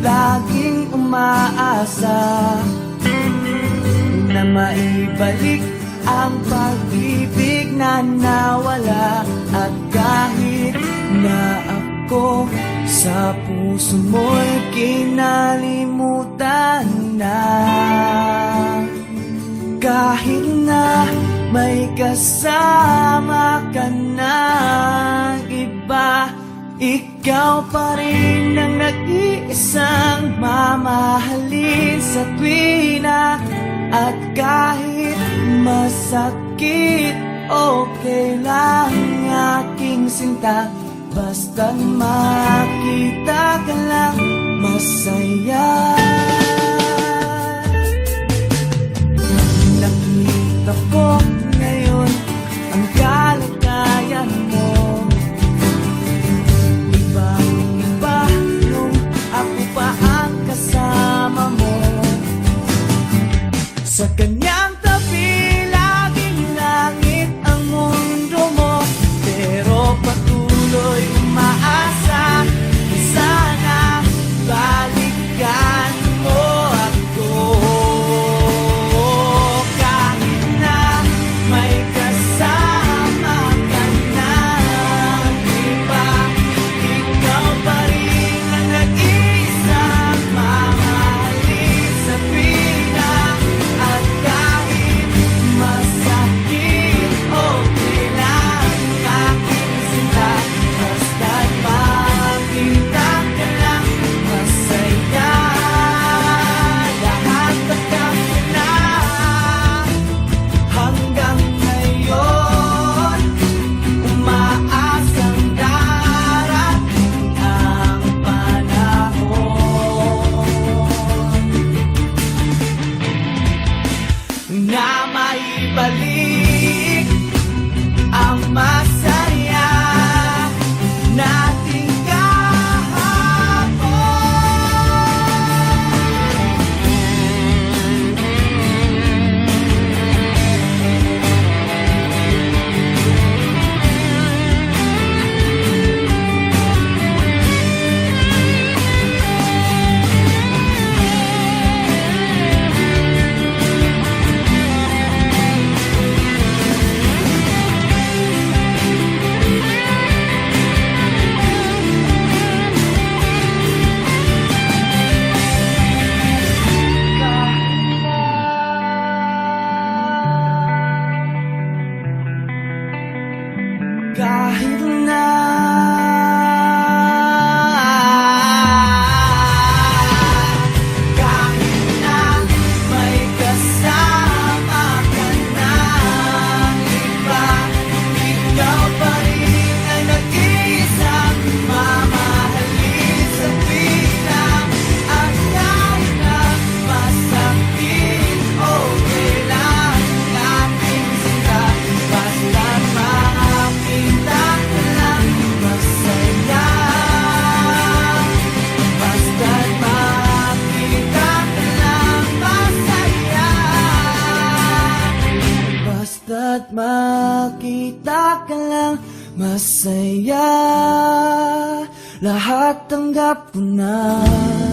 laging umaasa na maibalik ang pag-ibig na nawala. At kahit na ako sa puso mo'y kinalimutan na, kahit na may kasama ka na iba, ikaw pa rin ang nag-iisang mamahalin sa tuwina. At kahit masakit, okay lang aking sinta, basta't makita ka lang masaya. Nakita ko ngayon ang kalagayan mo, ibang-iba nung ako pa ang kasama mo. Sa kanyang tabi, laging langit ang mundo mo, pero patuloy umaasa, sana balikan mo ako. Kahit na may kasama ka na iba, ikaw pa rin ang nag-iisang mamahalin sa tuwina. At kahit masakit, okay lang aking sinta, basta't makita ka lang masaya. Lahat tanggap ko na, hanggang ngayon umaasang darating ang panahon na maibalik ang masaya nating kahapon. Kahit na may kasama ka na iba, ikaw pa rin ang nag-iisang mamahalin sa tuwina. At kahit na masakit, okay lang aking sinta, basta't makita ka lang masaya. Basta't makita ka lang masaya. Basta't makita ka lang masaya. Lahat tanggap ko na.